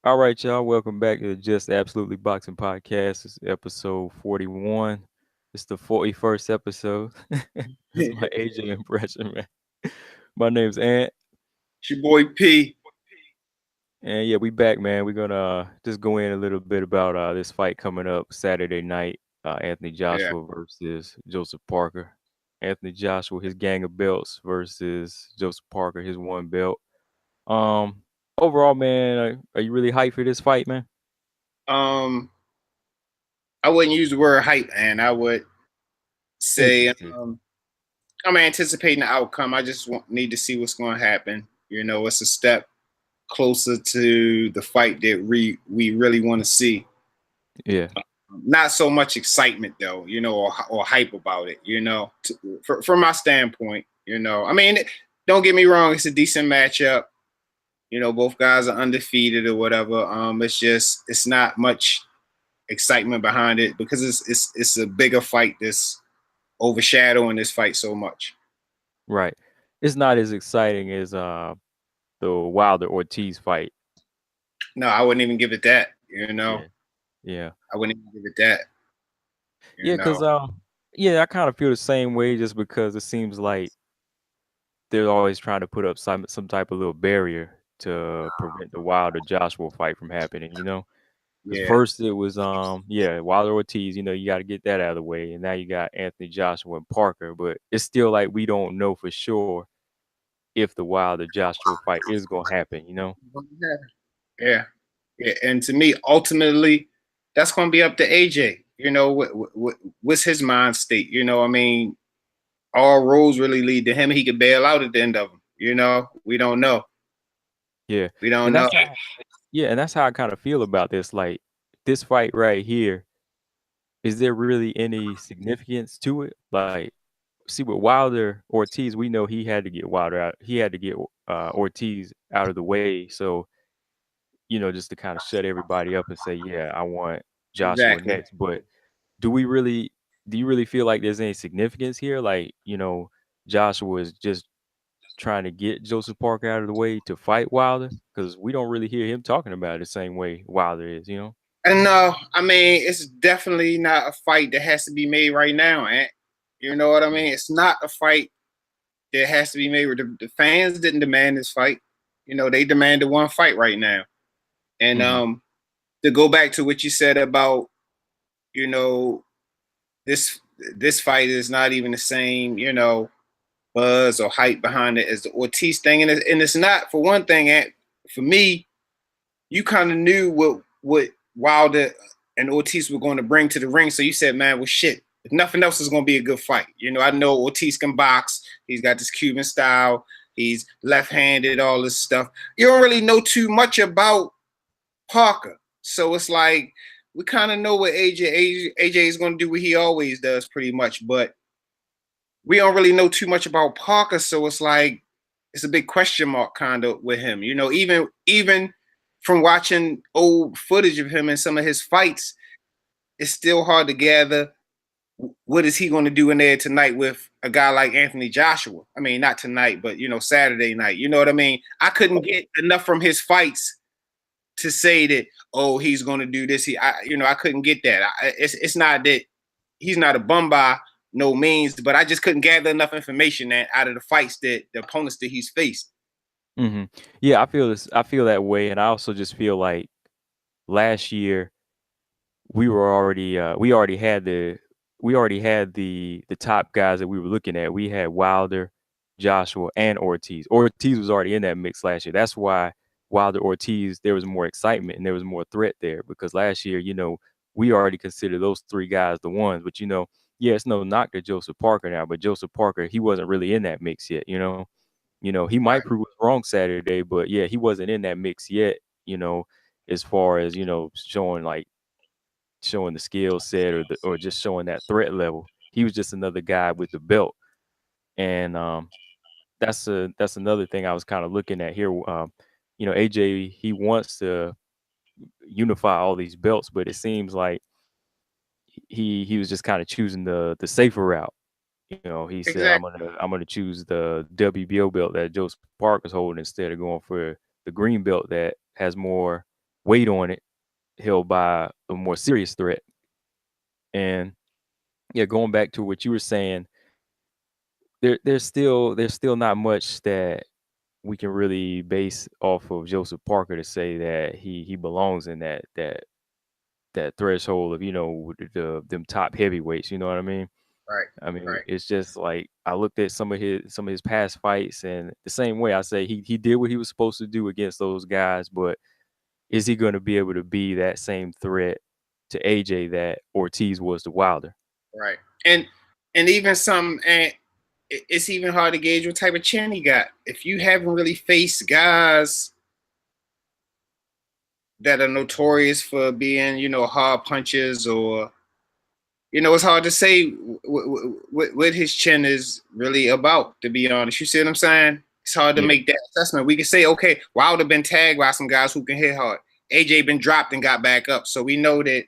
All right, y'all. Welcome back to the Just Absolutely Boxing Podcast. It's episode 41. It's the 41st episode. It's my AJ impression, man. My name's Ant. It's your boy P. And yeah, we back, man. We're gonna just go in a little bit about this fight coming up Saturday night. Anthony Yeah. Joshua versus Joseph Parker. Anthony Joshua, his gang of belts versus Joseph Parker, his one belt. Um, Overall, man, are you really hyped for this fight, man? Um, I wouldn't use the word hype, man. I would say Interested. I'm anticipating the outcome. I just need to see what's going to happen. It's a step closer to the fight that we really want to see. Yeah. Not so much excitement though, or hype about it. From my standpoint, I mean, don't get me wrong. It's a decent matchup. Both guys are undefeated or whatever. It's not much excitement behind it because it's a bigger fight that's overshadowing this fight so much. Right. It's not as exciting as the Wilder Ortiz fight. No, I wouldn't even give it that. Yeah. Yeah. I wouldn't even give it that. You Yeah, know, cuz yeah, I kind of feel the same way just because it seems like they're always trying to put up some type of little barrier to prevent the Wilder Joshua fight from happening, you know? Cuz yeah. first it was yeah, Wilder Ortiz, you got to get that out of the way, and now you got Anthony Joshua and Parker, but it's still like we don't know for sure if the Wilder Joshua fight is going to happen, you know? Yeah, yeah. And to me, ultimately, that's going to be up to AJ. What's his mind state? I mean, all roads really lead to him. He could bail out at the end of them. We don't know. Yeah. We don't And know. that's how I kind of feel about this. Like this fight right here, is there really any significance to it? Like, see with Wilder Ortiz, we know he had to get Wilder out. He had to get Ortiz out of the way. So, just to kind of shut everybody up and say, yeah, I want Joshua Exactly. next. But do we really do you really feel like there's any significance here? Like, Joshua is just trying to get Joseph Parker out of the way to fight Wilder? Because we don't really hear him talking about it the same way Wilder is, you know? And no, I mean, it's definitely not a fight that has to be made right now, and you know what I Yeah. mean? It's not a fight that has to be made. The fans didn't demand this fight. They demanded one fight right now. And Hmm. to go back to what you said about, you know, this this fight is not even the same, buzz or hype behind it as the Ortiz thing. And it's not, for one thing, for me, you kind of knew what Wilder and Ortiz were going to bring to the ring. So you said, man, well, shit. If nothing else, is going to be a good fight. I know Ortiz can box. He's got this Cuban style. He's left-handed, all this stuff. You don't really know too much about Parker. So it's like we kind of know what AJ is going to do what he always does pretty much, but we don't really know too much about Parker. So it's like it's a big question mark kind of with him. Even from watching old footage of him and some of his fights, it's still hard to gather what is he going to do in there tonight with a guy like Anthony Joshua. I mean, not tonight, but Saturday night. You know what I mean? I couldn't get enough from his fights to say that, oh, he's going to do this. I couldn't get that. It's not that he's not a bum by no means, but I just couldn't gather enough information out of the fights that the opponents that he's faced. Hmm. Yeah, I feel this. I feel that way, and I also just feel like last year we already had the top guys that we were looking at. We had Wilder, Joshua, and Ortiz. Ortiz was already in that mix last year. That's why Wilder Ortiz there was more excitement and there was more threat there because last year, we already considered those three guys the ones. But yeah, it's no knock to Joseph Parker now, but Joseph Parker, he wasn't really in that mix yet, you know. He might Right. prove us wrong Saturday, but yeah, he wasn't in that mix yet, as far as, showing the skill set or just showing that threat level. He was just another guy with the belt. And that's another thing I was kind of looking at here. AJ he wants to unify all these belts, but it seems like he was just kind of choosing the safer route. He said Exactly. I'm gonna choose the WBO belt that Joseph Parker's holding instead of going for the green belt that has more. weight on it held by a more serious threat. And yeah, going back to what you were saying, there's still not much that we can really base off of Joseph Parker to say that he belongs in that threshold of them top heavyweights. You know what I mean? Right, I mean, right, it's just like I looked at some of his past fights, and the same way I say he did what he was supposed to do against those guys, but is he going to be able to be that same threat to AJ that Ortiz was to Wilder? right. And even some and it's even hard to gauge what type of chin he got. If you haven't really faced guys that are notorious for being, hard punches, or it's hard to say what his chin is really about. To be honest, you see what I'm saying? It's hard to Yeah, make that assessment. We can say, okay, Wilder been tagged by some guys who can hit hard. AJ been dropped and got back up, so we know that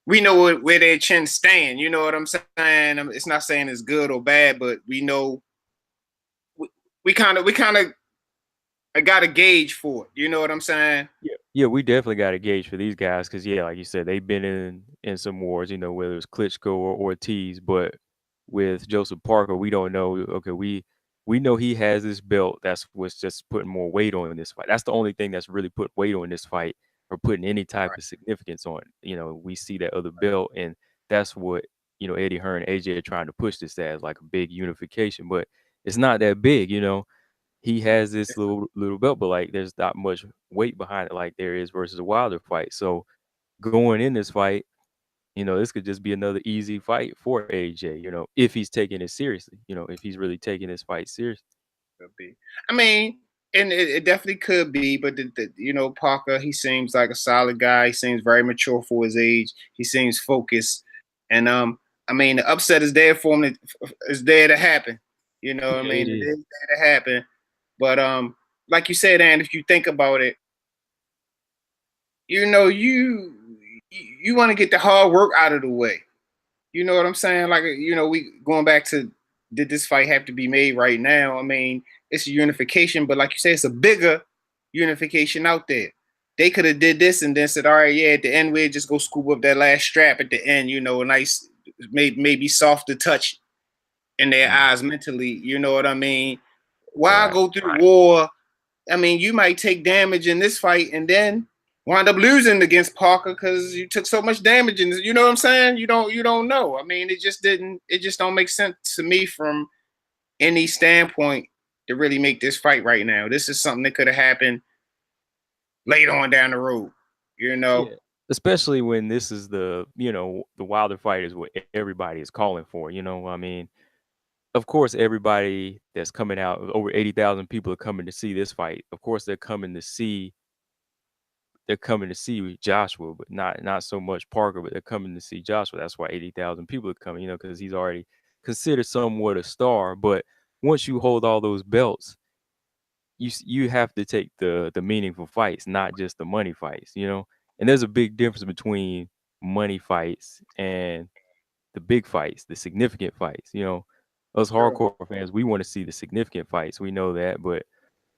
we know where their chin stand. You know what I'm saying? It's not saying it's good or bad, but we know we kind of got a gauge for it. You know what I'm saying? yeah, we definitely got a gauge for these guys because yeah, like you said, they've been in some wars, whether it's Klitschko or Ortiz, but with Joseph Parker, we don't know. Okay, we know he has this belt. That's what's just putting more weight on this fight. That's the only thing that's really put weight on this fight or putting any type Right, of significance on it. We see that other belt, and that's what Eddie Hearn and AJ are trying to push this as like a big unification, but it's not that big. He has this little belt, but like there's not much weight behind it like there is versus a Wilder fight. So going in this fight, this could just be another easy fight for AJ, if he's taking it seriously, if he's really taking this fight seriously. could be. I mean, and it definitely could be, but Parker, he seems like a solid guy. He seems very mature for his age. He seems focused, and I mean, the upset is there for him. Is there to happen. You know what I Yeah, it mean? It is. is there to happen. But like you said, and if you think about it, you know, you want to get the hard work out of the way. You know what I'm saying? Like, we going back to, did this fight have to be made right now? I mean, it's a unification, but like you say, it's a bigger unification out there. They could have did this and then said, all right, yeah, at the end we'll just go scoop up that last strap at the end. A nice, maybe softer touch in their Mm, eyes mentally. You know what I mean? Why right. go through war? I mean, you might take damage in this fight and then wind up losing against Parker because you took so much damage. And you know what I'm saying? You don't know. I mean, it just don't make sense to me from any standpoint to really make this fight right now. This is something that could have happened later on down the road. You know, Yeah. Especially when this is the Wilder fight is what everybody is calling for. I mean, of course, everybody that's coming out, over 80,000 people are coming to see this fight. Of course, they're coming to see Joshua, but not so much Parker, but they're coming to see Joshua. That's why 80,000 people are coming, because he's already considered somewhat a star. But once you hold all those belts, you have to take the meaningful fights, not just the money fights. And there's a big difference between money fights and the big fights, the significant fights. Us true. hardcore fans, we want to see the significant fights. We know that, but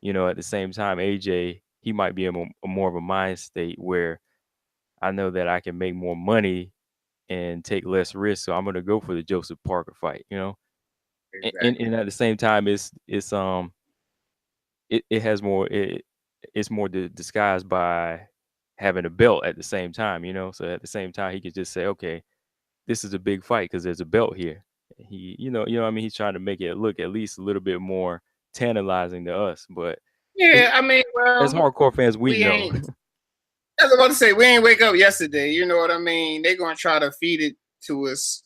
at the same time, AJ, he might be in a more of a mind state where I know that I can make more money and take less risk, so I'm gonna go for the Joseph Parker fight. And Exactly. at the same time, it has more it's more disguised by having a belt at the same time. So at the same time, he could just say, okay, this is a big fight because there's a belt here. What I mean, he's trying to make it look at least a little bit more tantalizing to us, but as, Yeah, I mean, as well, hardcore fans, we we know. ain't. I was about to say we ain't wake up yesterday. You know what I mean? They're gonna try to feed it to us.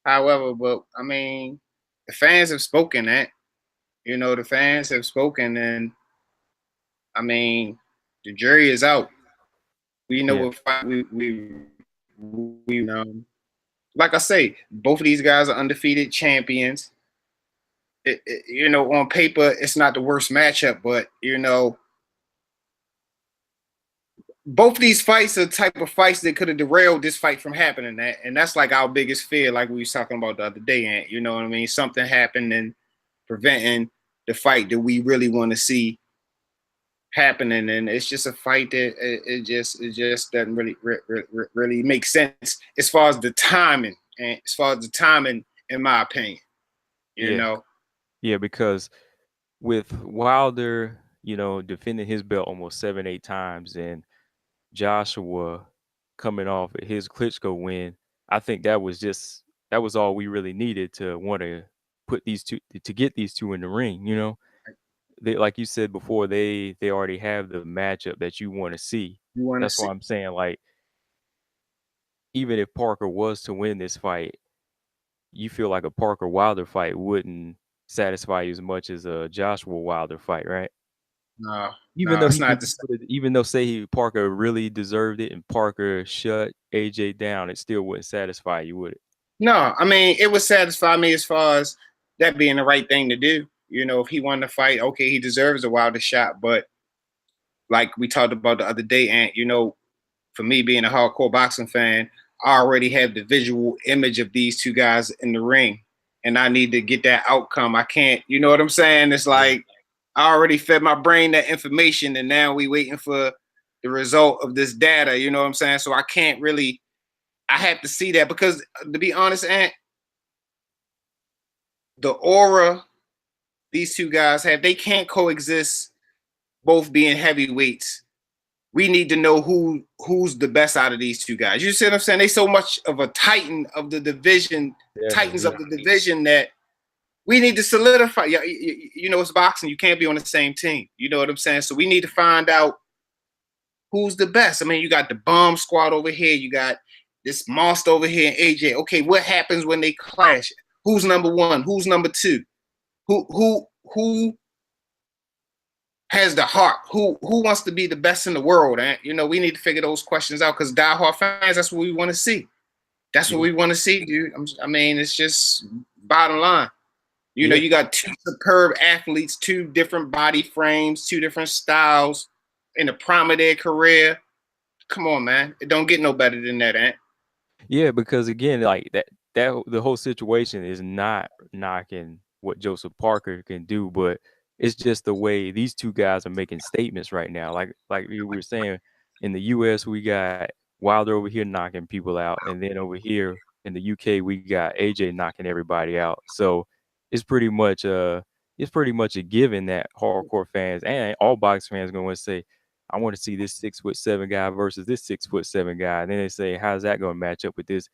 However, but I mean, the fans have spoken that. The fans have spoken, and I mean, the jury is out. We know Yeah, what fight we. Like I say, both of these guys are undefeated champions. On paper, it's not the worst matchup, but both of these fights are the type of fights that could have derailed this fight from happening. And that's like our biggest fear, like we was talking about the other day. And you know what I mean? Something happened and preventing the fight that we really want to see happening, and it's just a fight that it just doesn't really make sense as far as the timing, and as far as the timing, in my opinion, you Yeah, know. yeah, because with Wilder, defending his belt almost 7, 8 times, and Joshua coming off of his Klitschko win, I think that was all we really needed to want to put these two to get these two in the ring. They, like you said before, they already have the matchup that you want to see. You want to That's see? why I'm saying, like, even if Parker was to win this fight, you feel like a Parker Wilder fight wouldn't satisfy you as much as a Joshua Wilder fight, right? No, Even no, though it's he not could the same. even though say he Parker really deserved it and Parker shut AJ down, it still wouldn't satisfy you, would it? No, I mean, it would satisfy me as far as that being the right thing to do. You know, if he won the fight, okay, he deserves a Wilder shot. But like we talked about the other day, and for me being a hardcore boxing fan, I already have the visual image of these two guys in the ring, and I need to get that outcome. I can't, you know what I'm saying? It's Yeah. like I already fed my brain that information, and now we waiting for the result of this data. You know what I'm saying? So I can't really. I have to see that because, to be honest, Ant, the aura these two guys have, they can't coexist both being heavyweights. We need to know who's the best out of these two guys. You see what I'm saying? They so much of a titan of the division, titans Definitely, of yeah. the division, that we need to solidify. You know, it's boxing. You can't be on the same team. You know what I'm saying? So we need to find out who's the best. I mean, you got the bomb squad over here. You got this monster over here and AJ. Okay, what happens when they clash? Who's number one? Who's number two? Who has the heart? Who wants to be the best in the world? And we need to figure those questions out because diehard fans, that's what we want to see. That's what Yeah. we want to see, dude. I mean, it's just bottom line. Yeah. You got two superb athletes, two different body frames, two different styles in the prime of their career. Come on, man. It don't get no better than that, Ant. Yeah, because again, like that the whole situation is not knocking what Joseph Parker can do, but it's just the way these two guys are making statements right now. Like we were saying, in the US we got Wilder over here knocking people out, and then over here in the UK we got AJ knocking everybody out. So it's pretty much it's pretty much a given that hardcore fans and all box fans gonna want to say, I want to see this 6'7" guy versus this 6'7" guy. And then they say, how's that going to match up with this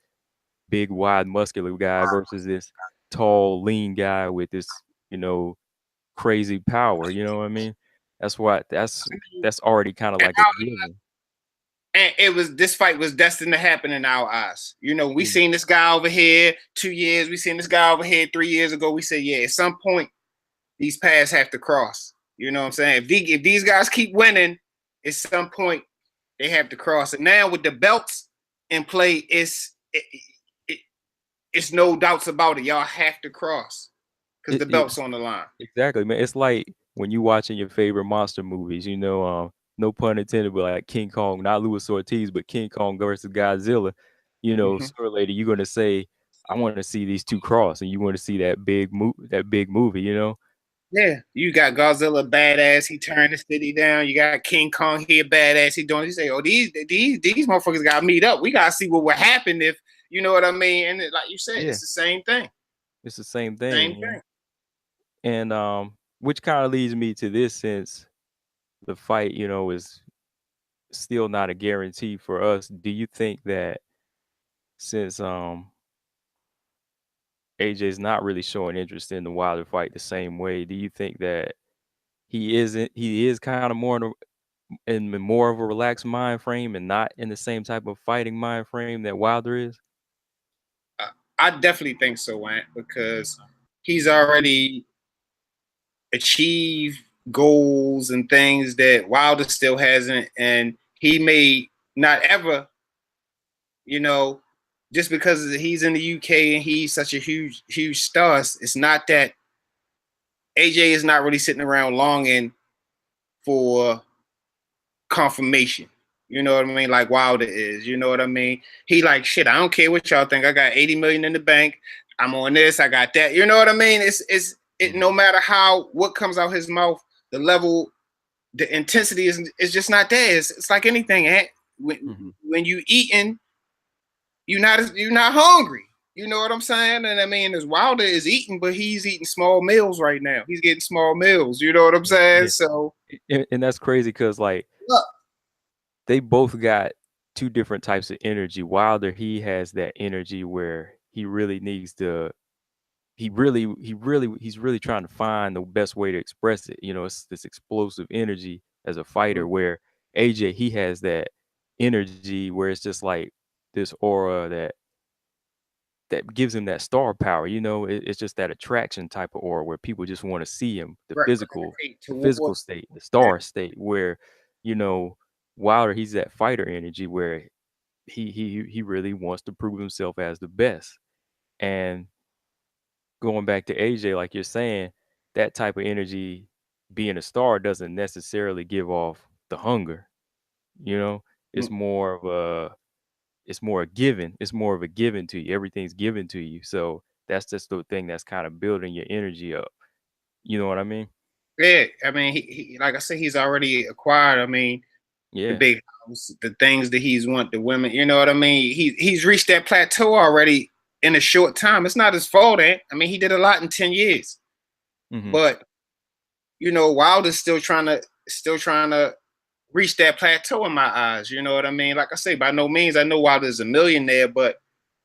big, wide, muscular guy versus this tall, lean guy with this, crazy power? You know what I mean? That's why that's already kind of And like a given. this fight was destined to happen in our eyes. We Yeah. seen this guy over here 2 years. We seen this guy over here 3 years ago. We said, yeah, at some point these paths have to cross. You know what I'm saying? If these guys keep winning, at some point they have to cross. And now with the belts in play, it's no doubts about it. Y'all have to cross because It, the it belt's on the line. exactly, man. It's like when you watching your favorite monster movies, no pun intended, but like King Kong, not Louis Ortiz, but King Kong versus Godzilla. Mm-hmm. Sooner or later you're gonna say, I want to see these two cross, and you want to see that big movie, Yeah, you got Godzilla badass. He turned the city down. You got King Kong here badass. He doing. He say, "Oh, these motherfuckers got to meet up. We got to see what would happen if you know what I mean." And like you said, Yeah, it's the same thing. it's the same Same thing, thing. and which kind of leads me to this, since the fight, is still not a guarantee for us. Do you think that since AJ's not really showing interest in the Wilder fight the same way, do you think that he is kind of more in more of a relaxed mind frame and not in the same type of fighting mind frame that Wilder is? I definitely think so, Ant, because he's already achieved goals and things that Wilder still hasn't, and he may not ever, you know, just because he's in the UK and he's such a huge star. It's not that AJ is not really sitting around longing for confirmation. You know what I mean? Like Wilder is. You know what I mean? He like, shit, I don't care what y'all think. I got 80 million in the bank. I'm on this. I got that. You know what I mean? It Mhm. no matter what comes out his mouth, the level the intensity is just not there. It's like anything. When you eating, you're not hungry. You know what I'm saying? And I mean, as Wilder is eating, but he's eating small meals right now. He's getting small meals. You know what I'm saying? Yeah, So and that's crazy because like look, they both got two different types of energy. Wilder, he has that energy where he really needs to he's really trying to find the best way to express it. You know, it's this explosive energy as a fighter where AJ he has that energy where it's just like this aura that gives him that star power. You know, it's just that attraction type of aura where people just want to see him. gravitate The toward physical state, the star state, where you know Wilder, he's that fighter energy where he really wants to prove himself as the best. And going back to AJ, like you're saying, that type of energy, being a star, doesn't necessarily give off the hunger. You know, it's mm, more of a it's more a given. It's more of a given to you. Everything's given to you. So that's just the thing that's kind of building your energy up. You know what I mean? yeah. I mean, he like I said, he's already acquired. I mean, the Yeah. big house, the things that he's want, the women. You know what I mean? He's reached that plateau already in a short time. It's not his fault, eh? I mean, he did a lot in 10 years, Hmm. but Wilder's still trying to reach that plateau in my eyes. You know what I mean? Like I say, by no means I know Wilder's a millionaire, but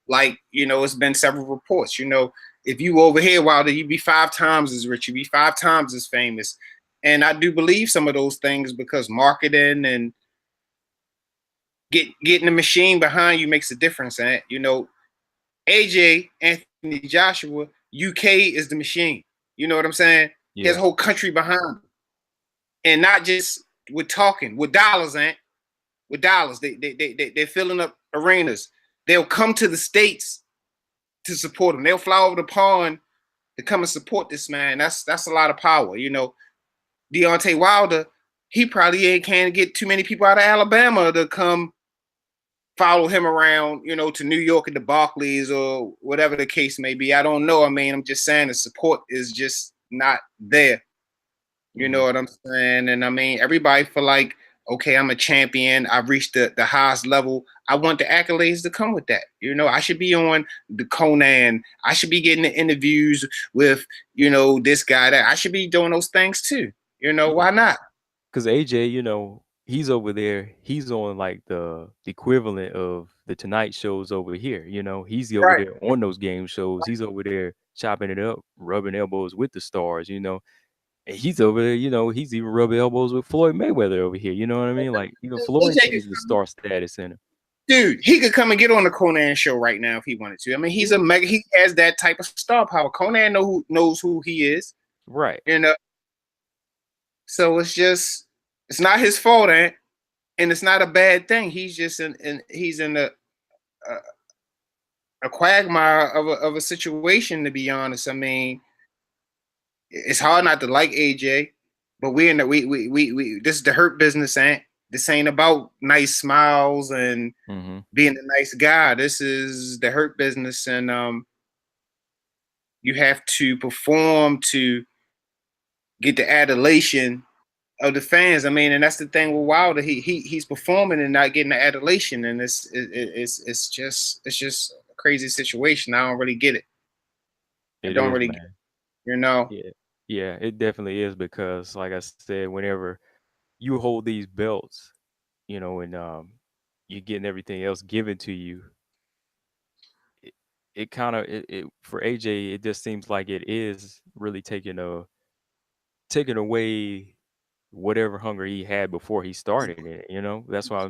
like it's been several reports. If you over here, Wilder, you'd be 5 times as rich, you'd be 5 times as famous. And I do believe some of those things because marketing and getting the machine behind you makes a difference. And AJ Anthony Joshua, UK is the machine. You know what I'm saying? He has Yeah. a whole country behind him, and not just with talking with dollars, with dollars. They're filling up arenas. They'll come to the states to support him. They'll fly over the pond to come and support this man. That's a lot of power. Deontay Wilder, he probably ain't can't get too many people out of Alabama to come follow him around, to New York at the Barclays or whatever the case may be. I don't know. I mean, I'm just saying the support is just not there. You Hmm. know what I'm saying? And I mean, everybody feel like, okay, I'm a champion. I've reached the highest level. I want the accolades to come with that. I should be on the Conan. I should be getting the interviews with, this guy, that I should be doing those things too. Yeah. Why not? Because AJ, he's over there. He's on like the equivalent of the Tonight shows over here. He's over Right. there on those game shows. He's over there chopping it up, rubbing elbows with the stars. And he's over there. He's even rubbing elbows with Floyd Mayweather over here. You know what I mean? Like even Floyd AJ could sees the star status in him. Dude, he could come and get on the Conan show right now if he wanted to. I mean, he's Yeah. a mega. He has that type of star power. Conan knows who he is. Right. You know, so it's not his fault, and it's not a bad thing. He's just he's in a quagmire of a situation. To be honest, I mean, it's hard not to like AJ, but we in the we this is the hurt business, this ain't about nice smiles and Hmm. being a nice guy. This is the hurt business, and you have to perform to get the adulation of the fans. I mean, and that's the thing with Wilder. He's performing and not getting the adulation, and it's just a crazy situation. I don't really get it. I It don't is, really get man. it, you know. Yeah. Yeah, it definitely is because, like I said, whenever you hold these belts, and you're getting everything else given to you, it, it kind of for AJ, it just seems like it is really taking away whatever hunger he had before he started it. That's why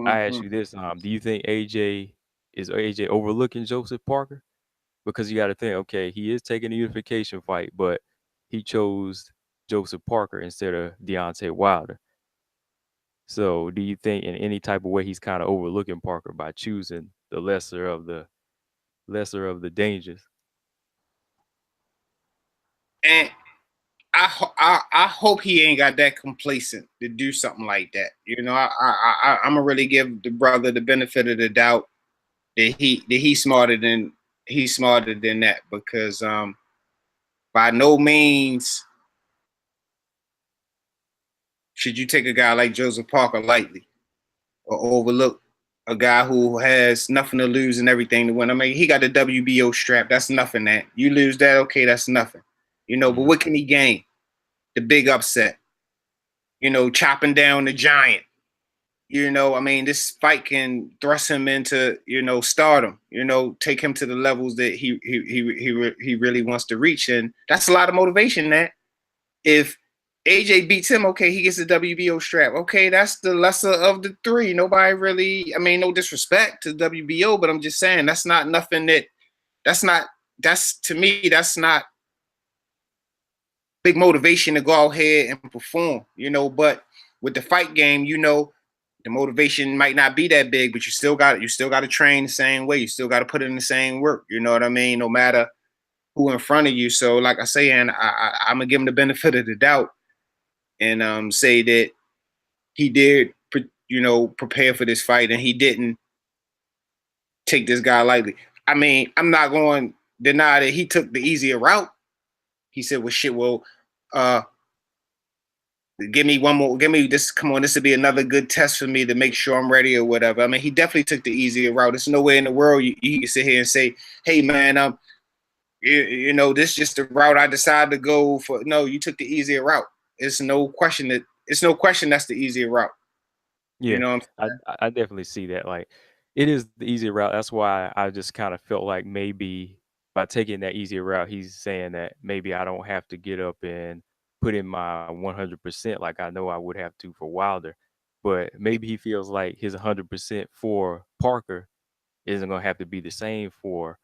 I asked Mm-hmm. you this: do you think AJ overlooking Joseph Parker? Because you got to think, okay, he is taking a unification fight, but he chose Joseph Parker instead of Deontay Wilder. So, do you think in any type of way he's kind of overlooking Parker by choosing the lesser of the dangers? And I hope he ain't got that complacent to do something like that. I'm gonna really give the brother the benefit of the doubt that he's smarter than that because by no means should you take a guy like Joseph Parker lightly or overlook a guy who has nothing to lose and everything to win? I mean, he got the WBO strap. That's nothing. That you lose that, okay, that's nothing. But Mhm. what can he gain? The big upset. Chopping down the giant. I mean, this fight can thrust him into, stardom. Take him to the levels that he really wants to reach, and that's a lot of motivation. That if AJ beats him, okay, he gets the WBO strap. Okay, that's the lesser of the three. Nobody really, I mean, no disrespect to WBO, but I'm just saying that's not nothing that's not, that's to me, that's not big motivation to go out here and perform, but with the fight game, the motivation might not be that big, but you still got to train the same way. You still got to put in the same work. You know what I mean? No matter who in front of you. So, like I say, and I'm gonna give him the benefit of the doubt and say that he did, prepare for this fight, and he didn't take this guy lightly. I mean, I'm not going to deny that he took the easier route. He said, "Well, shit, well, uh, give me one more, give me this. Come on, this would be another good test for me to make sure I'm ready or whatever." I mean, he definitely took the easier route. There's no way in the world you can sit here and say, "Hey, man, this is just the route I decided to go for." No, you took the easier route. It's no question that's the easier route. You Yeah, know what I'm saying? I definitely see that. Like, it is the easier route. That's why I just kind of felt like maybe by taking that easier route, he's saying that maybe I don't have to get up and put in my 100% like I know I would have to for Wilder. But Yeah, maybe he feels like his 100% for Parker isn't gonna have to be the same for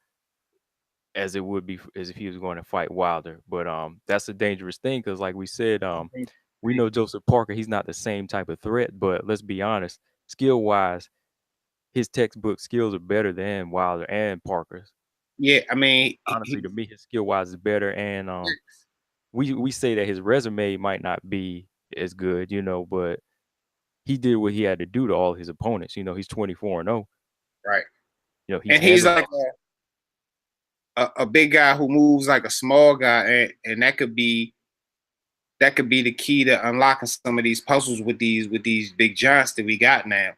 as it would be as if he was going to fight Wilder. But that's a dangerous thing because, like we said, we know Joseph Parker, he's not the same type of threat. But let's be honest, skill wise, his textbook skills are better than Wilder and Parker's. yeah. I mean, Honestly, to me, his skill wise is better. And we say that his resume might not be as good, but he did what he had to do to all his opponents. He's 24-0. right. He's And he's handled like all. a big guy who moves like a small guy, and that could be the key to unlocking some of these puzzles with these big giants that we got now.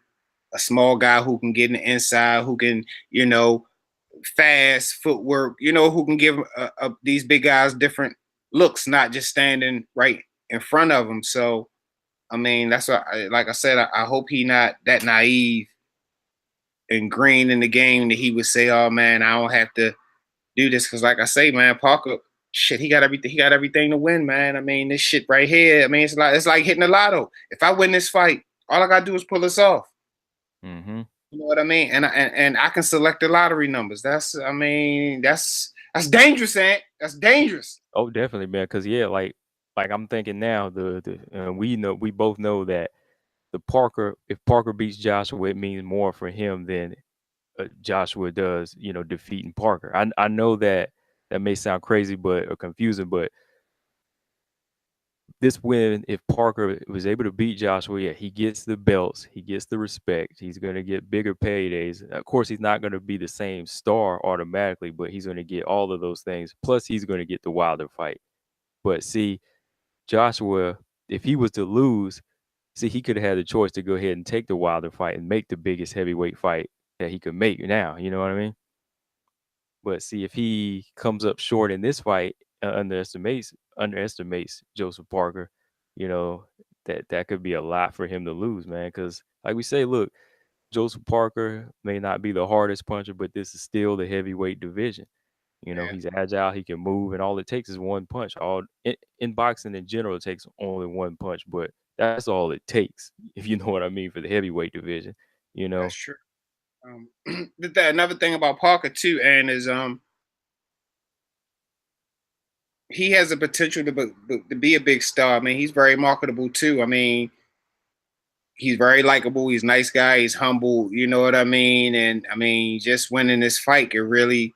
A small guy who can get in the inside, who can, fast footwork, who can give these big guys different looks, not just standing right in front of them. So, I mean, that's what, like I said, I hope he not that naive and green in the game that he would say, "Oh man, I don't have to do this," because, like I say, man, Parker, shit, he got everything. He got everything to win, man. I mean, this shit right here. I mean, it's like hitting the lotto. If I win this fight, all I gotta do is pull this off. Hmm. You know what I mean? And I can select the lottery numbers. That's dangerous, Ant. That's dangerous. Oh, definitely, man. Because yeah, like I'm thinking now, we both know that the Parker, if Parker beats Joshua, it means more for him than Joshua does, defeating Parker. I know that that may sound crazy, but or confusing, but this win, if Parker was able to beat Joshua, yeah, he gets the belts, he gets the respect, he's gonna get bigger paydays. Of course, he's not gonna be the same star automatically, but he's gonna get all of those things. Plus, he's gonna get the Wilder fight. But see, Joshua, if he was to lose, see, he could have had the choice to go ahead and take the Wilder fight and make the biggest heavyweight fight that he could make now. You know what I mean? But see, if he comes up short in this fight, underestimates Joseph Parker, you know, that could be a lot for him to lose, man. Because like we say, look, Joseph Parker may not be the hardest puncher, but this is still the heavyweight division. Yeah, He's agile, he can move, and all it takes is one punch. All in boxing in general, it takes only one punch, but that's all it takes, if you know what I mean, for the heavyweight division. You that's know, true. Another thing about Parker too, and is he has a potential to be a big star. I mean, he's very marketable too. I mean, he's very likable. He's a nice guy. He's humble. You know what I mean? And I mean, just winning this fight could really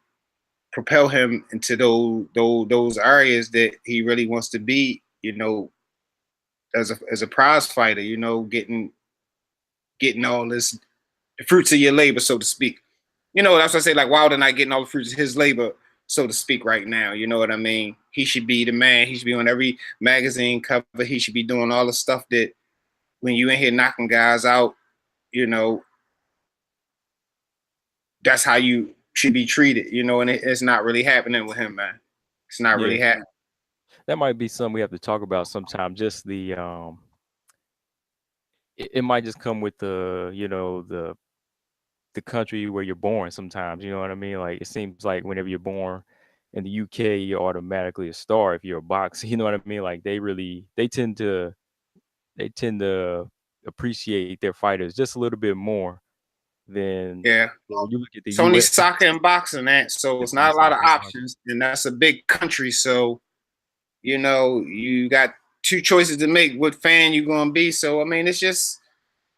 propel him into those areas that he really wants to be. As a prize fighter. Getting all this the fruits of your labor, so to speak. That's what I say. Like Wilder not getting all the fruits of his labor, so to speak, right now. You know what I mean? He should be the man. He should be on every magazine cover. He should be doing all the stuff that when you in here knocking guys out, you know, that's how you should be treated, you know, and it's not really happening with him, man. It's not Yeah, really happening. that might be something we have to talk about sometime. Just the it might just come with the country where you're born sometimes, you know what I mean? Like, it seems like whenever you're born in the UK, you're automatically a star if you're a boxer, you know what I mean? Like, they tend to appreciate their fighters just a little bit more Yeah. than when you look at the It's only US. soccer and boxing, that, so It's it's only not a lot soccer of and boxing. options, and that's a big country. So, you know, you got two choices to make. What fan you gonna be? So I mean, Mhm.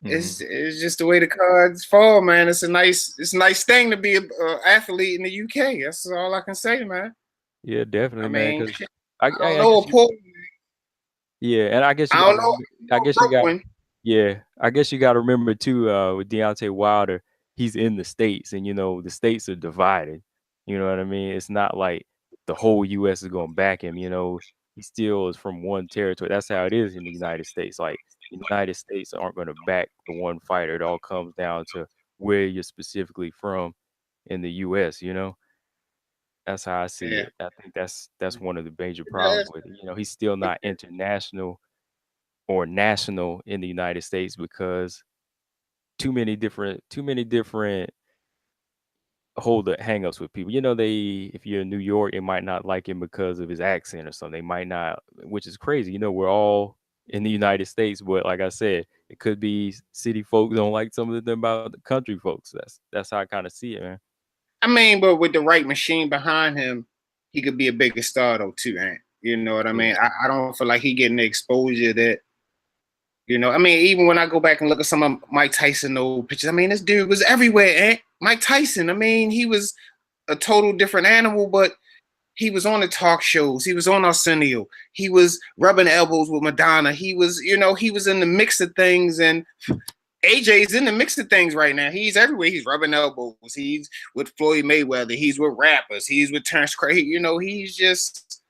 it's just the way the cards fall, man. It's a nice thing to be a athlete in the UK. That's all I can say, man. Yeah, I definitely, man. mean, Because I don't I know guess a poor, yeah, and I guess you I gotta don't know, remember I guess you a broke got one. yeah, I guess you gotta remember too, with Deontay Wilder, he's in the States and, the States are divided. You know what I mean? It's not like the whole US is gonna back him, he still is from one territory. That's how it is in the United States. Like, United States aren't gonna back the one fighter. It all comes down to where you're specifically from in the US, you know? That's how I see Yeah, it. I think that's one of the major it problems does. with it. He's still not international or national in the United States because too many different hold the hangups with people. If you're in New York, they might not like him because of his accent or something. They might not, which is crazy. We're all in the United States, but like I said, it could be city folks don't like some of them about the country folks. That's how I kind of see it, man. I mean, but with the right machine behind him, he could be a bigger star though too, man. You know what I Yeah. mean? I don't feel like he getting the exposure that, I mean, even when I go back and look at some of Mike Tyson old pictures, I mean, this dude was everywhere, eh? Mike Tyson, I mean, he was a total different animal, but he was on the talk shows. He was on Arsenio. He was rubbing elbows with Madonna. He was in the mix of things. And AJ's in the mix of things right now. He's everywhere. He's rubbing elbows. He's with Floyd Mayweather. He's with rappers. He's with Terrence Craig. He's just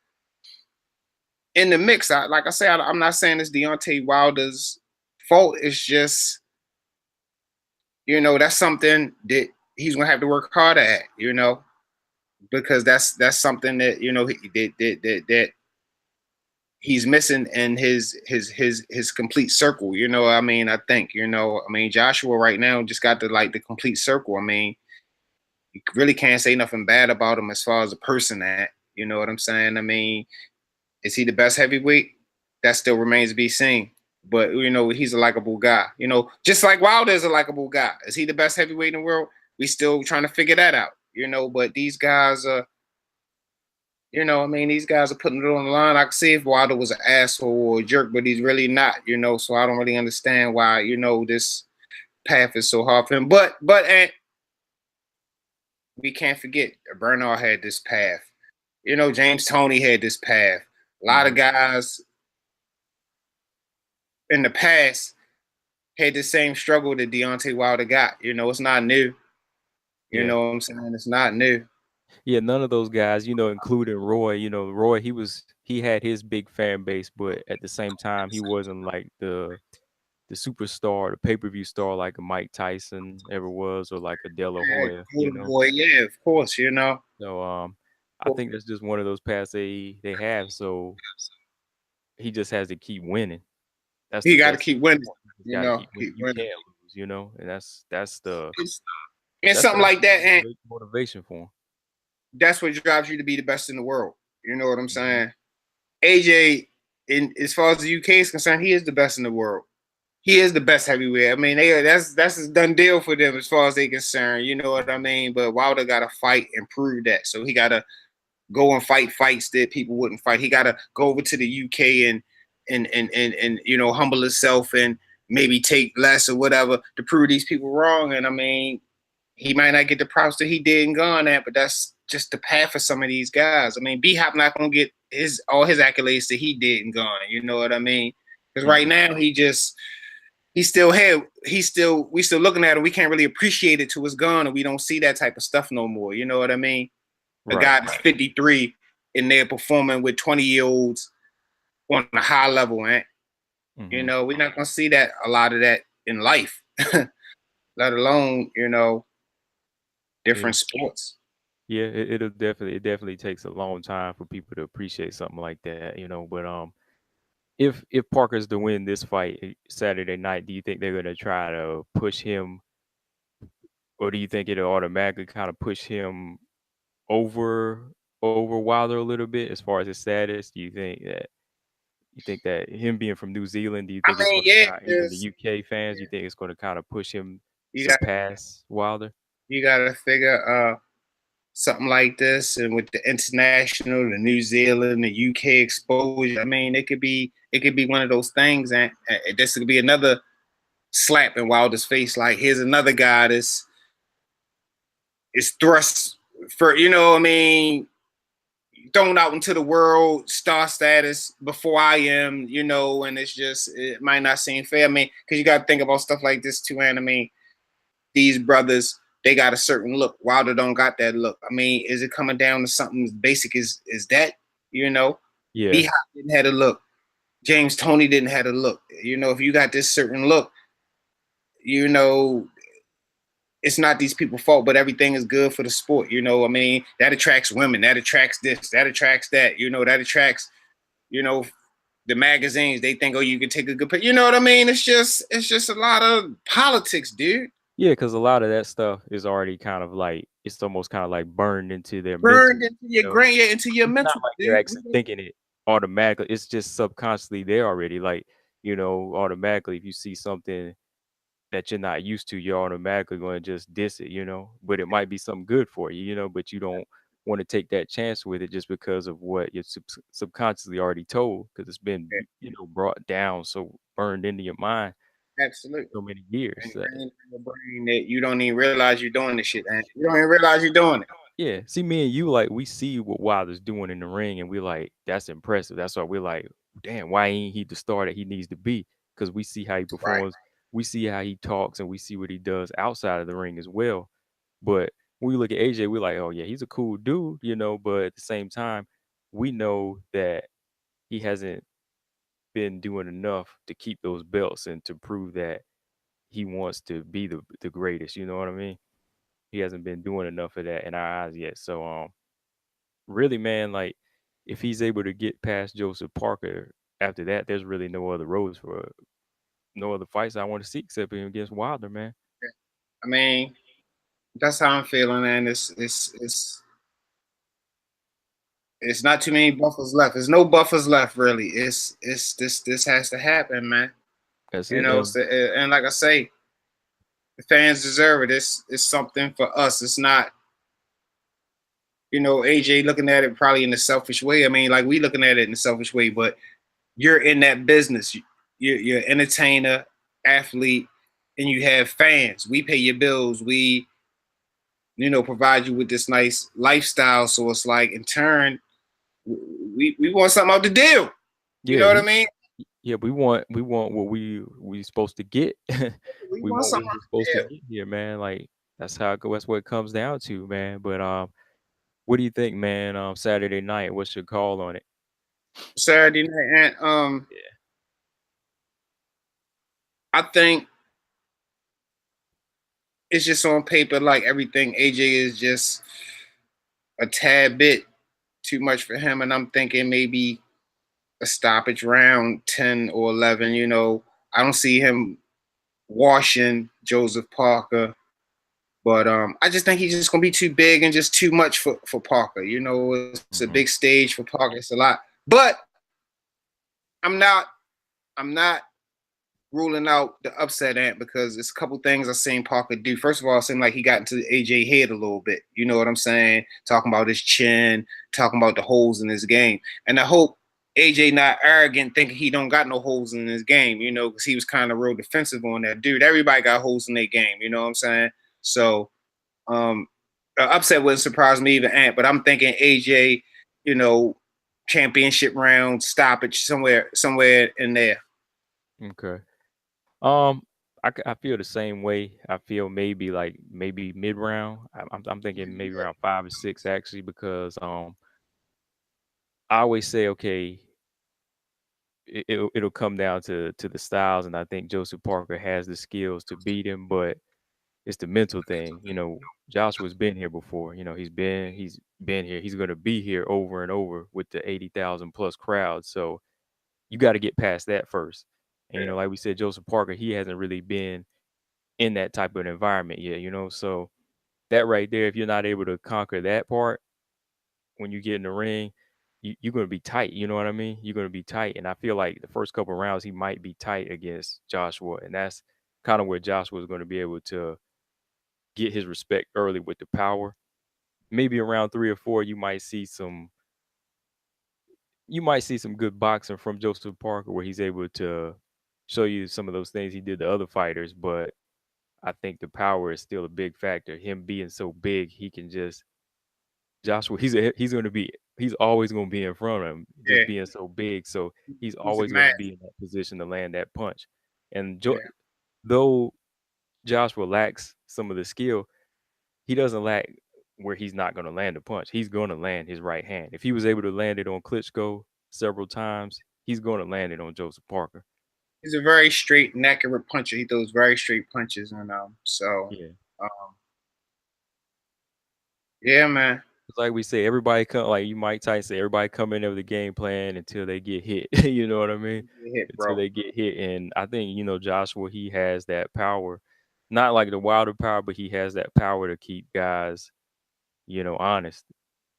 in the mix. Like I said, I'm not saying it's Deontay Wilder's fault. It's just, that's something that he's gonna have to work harder at. Because that's something that that he's missing in his complete circle. I mean, I think, I mean, Joshua right now just got the complete circle. I mean, you really can't say nothing bad about him as far as a person that, you know what I'm saying? I mean, is he the best heavyweight? That still remains to be seen. But he's a likable guy. Just like Wilder's a likable guy. Is he the best heavyweight in the world? We still trying to figure that out. But these guys are, I mean, these guys are putting it on the line. I can see if Wilder was an asshole or a jerk, but he's really not, so I don't really understand why, this path is so hard for him. But and we can't forget Bernard had this path. James Toney had this path. A lot of Mhm. guys in the past had the same struggle that Deontay Wilder got. It's not new. You Yeah. know what I'm saying? It's not new. Yeah, none of those guys, including Roy, Roy, he had his big fan base, but at the same time, he wasn't like the superstar, the pay-per-view star like a Mike Tyson ever was or like a De La Yeah, Hoya, Golden Boy, yeah, of course, So I think that's just one of those paths they have. So he just has to keep winning. That's he the got to best keep winning. part. You just got to keep winning. Keep You winning. can't lose, and that's the It's, and that's something what I like think that, is and great motivation for him. that's what drives you to be the best in the world. You know what I'm Mhm. saying? AJ, in as far as the UK is concerned, he is the best in the world. He is the best heavyweight. I mean, that's a done deal for them as far as they concerned. You know what I mean? But Wilder got to fight and prove that. So he got to go and fight fights that people wouldn't fight. He got to go over to the UK and humble himself and maybe take less or whatever to prove these people wrong. And I mean, he might not get the props that he did in Ghana, but that's just the path for some of these guys. I mean, B Hop not gonna get all his accolades that he did in Ghana. You know what I mean? Because right Mhm. now he still had we still looking at it. We can't really appreciate it till it's gone, and we don't see that type of stuff no more. You know what I mean? A Right. guy that's 53 and they're performing with 20-year-olds on a high level, man. You Hmm. know, we're not gonna see that a lot of that in life, let alone Yeah. different sports. Yeah, it definitely takes a long time for people to appreciate something like that, But if Parker's to win this fight Saturday night, do you think they're gonna try to push him, or do you think it'll automatically kind of push him over over Wilder a little bit as far as his status? Do you think that him being from New Zealand, do you I think it's mean, gonna yeah, kind even the there's UK fans, do you yeah, think it's gonna kind of push him you got surpass Wilder? you got to figure something like this, and with the international, the New Zealand, the UK exposure. I mean, it could be one of those things, and this could be another slap in Wilder's face. Like, here's another guy that's is thrust for I mean, thrown out into the world star status before I am, and it might not seem fair. I mean, because you got to think about stuff like this too, and I mean, these brothers, they got a certain look. Wilder don't got that look. I mean, is it coming down to something as basic as that? You know, B Yeah. Hop didn't have a look. James Tony didn't have a look. If you got this certain look, you know, it's not these people's fault, but everything is good for the sport. I mean, that attracts women, that attracts this, that attracts that. That attracts, you know, the magazines. They think, oh, you can take a good picture. You know what I mean? It's just a lot of politics, dude. Yeah, because a lot of that stuff is already kind of like it's almost kind of like burned into their Burned mental, into you your know. brain, yeah, into your It's not mental, like they're dude. actually thinking it automatically. It's just subconsciously there already. Like, automatically if you see something that you're not used to, you're automatically going to just diss it. But it might be something good for you, but you don't want to take that chance with it just because of what you're subconsciously already told because it's been, Yeah, brought down so burned into your mind absolutely. so many years. And in your brain that you don't even realize you're doing this shit, man. You don't even realize you're doing it. Yeah, see, me and you, like, we see what Wilder's doing in the ring, and we're like, "That's impressive." That's why we're like, "Damn, why ain't he the star that he needs to be?" Because we see how he Right. performs, we see how he talks, and we see what he does outside of the ring as well. But when we look at AJ, we're like, "Oh yeah, he's a cool dude," But at the same time, we know that he hasn't been doing enough to keep those belts and to prove that he wants to be the greatest. You know what I mean? He hasn't been doing enough of that in our eyes yet. So really, man, like if he's able to get past Joseph Parker after that, there's really no other roads for no other fights I want to see except him against Wilder, man. I mean, that's how I'm feeling, man. It's not too many buffers left. There's no buffers left, really. It's this has to happen, man. That's it. And And like I say, the fans deserve it. It's something for us. It's not, AJ looking at it probably in a selfish way. I mean, like, we looking at it in a selfish way, but you're in that business. You're an entertainer, athlete, and you have fans. We pay your bills. We, provide you with this nice lifestyle. So it's like, in turn, we want something out the deal. You yeah, know what I we mean? yeah, we want what we supposed to get. We We want want something what out we're supposed the to deal. get here, man. Like that's what it comes down to, man. But what do you think, man? Saturday night, what's your call on it? Saturday night, and Yeah. I think it's just on paper like everything. AJ is just a tad bit too much for him, and I'm thinking maybe a stoppage round 10 or 11. I don't see him washing Joseph Parker, but I just think he's just gonna be too big and just too much for Parker. It's a Hmm. big stage for Parker. It's a lot, but I'm not. I'm not ruling out the upset ant because it's a couple things I've seen Parker do. First of all, it seemed like he got into AJ head a little bit. You know what I'm saying? Talking about his chin, talking about the holes in his game. And I hope AJ not arrogant, thinking he don't got no holes in his game, because he was kind of real defensive on that. Dude, everybody got holes in their game, you know what I'm saying? So um upset wouldn't surprise me even Ant, but I'm thinking AJ, you know, championship round stoppage somewhere in there. Okay. Um, I feel the same way. I feel maybe mid round. I'm thinking maybe around 5 or 6 actually because I always say okay, it'll come down to the styles, and I think Joseph Parker has the skills to beat him, but it's the mental thing. Joshua's been here before. He's been here. He's gonna be here over and over with the 80,000 plus crowd. So you got to get past that first. And Yeah. like we said, Joseph Parker, he hasn't really been in that type of environment yet. So that right there, if you're not able to conquer that part when you get in the ring, you're gonna be tight. You know what I mean? You're gonna be tight. And I feel like the first couple rounds he might be tight against Joshua, and that's kind of where Joshua is going to be able to get his respect early with the power. Maybe around 3 or 4, you might see some good boxing from Joseph Parker where he's able to show you some of those things he did to other fighters. But I think the power is still a big factor. Him being so big, he can just Joshua. He's always going to be in front of him, just Yeah. being so big. So he's He's a always going man. to be in that position to land that punch. And Yeah. though Joshua lacks some of the skill, he doesn't lack where he's not going to land a punch. He's going to land his right hand. If he was able to land it on Klitschko several times, he's going to land it on Joseph Parker. He's a very straight and accurate puncher. He throws very straight punches, and Yeah. um, yeah, man. It's like we say, everybody come like you Mike Tyson say, everybody come in there with a game plan until they get hit. You know what I mean? He hit, Until bro. they get hit. And I think, Joshua, he has that power. Not like the Wilder power, but he has that power to keep guys, honest.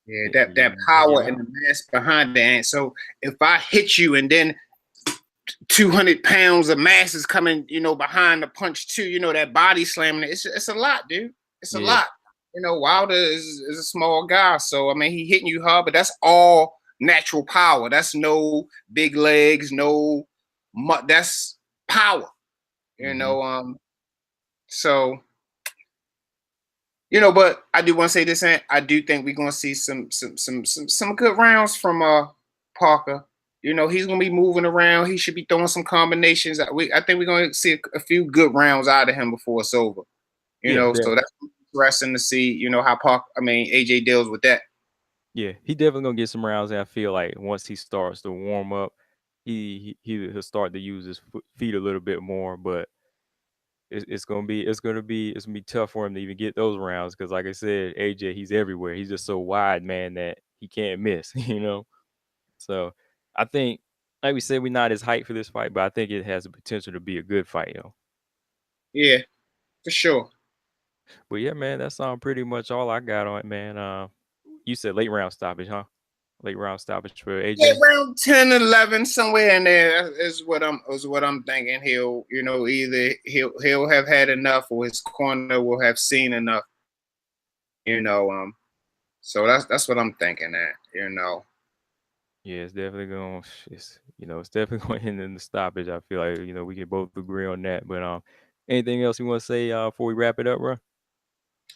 Yeah, And, that and get power and out. the mass behind it. And so if I hit you and then 200 pounds of mass is coming, behind the punch too, that body slamming, it's a lot, dude. It's a Yeah. lot. Wilder is a small guy. So, I mean, he hitting you hard, but that's all natural power. That's no big legs, that's power, you Hmm. know. So but I do want to say this, and I do think we're gonna see some good rounds from Parker. He's gonna be moving around. He should be throwing some combinations. I think we're gonna see a few good rounds out of him before it's over. Yeah, So that's interesting to see. How AJ deals with that. Yeah, he definitely gonna get some rounds. And I feel like once he starts to warm up, he'll start to use his feet a little bit more. But it's gonna be tough for him to even get those rounds because, like I said, AJ, he's everywhere. He's just so wide, man, that he can't miss. So I think, like we said, we're not as hyped for this fight, but I think it has the potential to be a good fight, Yeah, for sure. But yeah, man, that's pretty much all I got on it, man. You said late round stoppage, huh? Late round stoppage for Yeah, AJ. around 10, 11, somewhere in there is what I'm thinking. He'll either he'll have had enough or his corner will have seen enough. You know, um, so that's what I'm thinking at. Yeah, it's definitely going. It's definitely going to end in the stoppage. I feel like we can both agree on that. But anything else you want to say before we wrap it up, bro?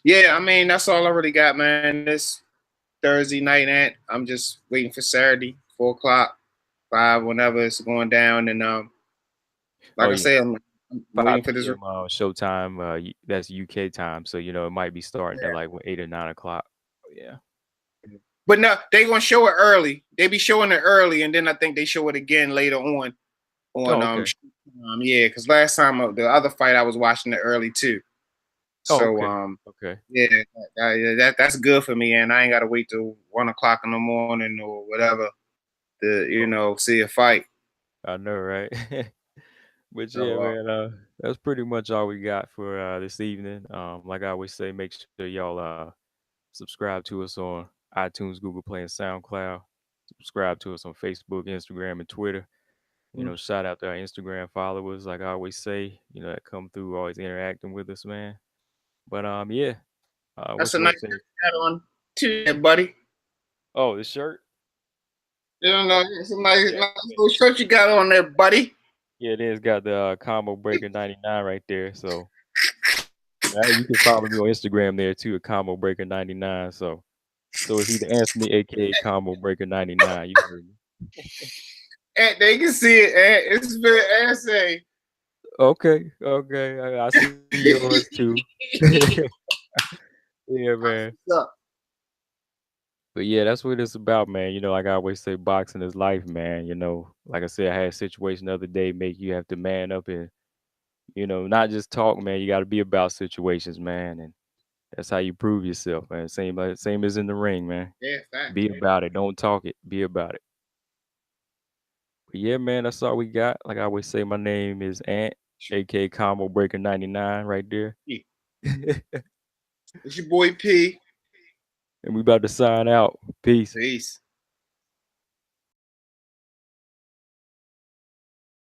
Yeah, I mean that's all I really got, man. This Thursday night, I'm just waiting for Saturday, 4 o'clock, 5, whenever it's going down, and Oh like I yeah, say, I'm waiting for 5 this. p.m. Showtime. That's UK time, so it might be starting at like 8 or 9 o'clock. Oh, yeah. But no, they gonna show it early. They be showing it early, and then I think they show it again later on Oh, okay. yeah, because last time the other fight I was watching it early too. Oh, So okay. Okay. yeah, that's good for me, and I ain't gotta wait till 1 o'clock in the morning or whatever to Oh, see a fight. I know, right? But yeah, So man, that's pretty much all we got for this evening. Like I always say, make sure y'all subscribe to us on iTunes, Google Play, and SoundCloud. Subscribe to us on Facebook, Instagram, and Twitter. Shout out to our Instagram followers, like I always say, that come through, always interacting with us, man. But yeah, that's what a you nice want to say? hat on too, there, buddy. Oh, this shirt? It's a nice, Yeah, nice little shirt you got on there, buddy. yeah, it is got the combo breaker 99 right there. So you can follow me on Instagram there too, at combo breaker 99. So it's either Anthony, aka combo breaker 99. You heard me. And they can see it. It's very essay. Okay, okay. I see yours too. Yeah, man. What's up? But yeah, that's what it's about, man. Like I always say, boxing is life, man. Like I said, I had a situation the other day make you have to man up and, not just talk, man. You got to be about situations, man. And that's how you prove yourself, man. Same as in the ring, man. Yeah, facts. Be about it. Don't talk it. Be about it. But yeah, man, that's all we got. Like I always say, my name is Ant, aka Combo Breaker 99, right there. P. And It's your boy P. we about to sign out. Peace. Peace.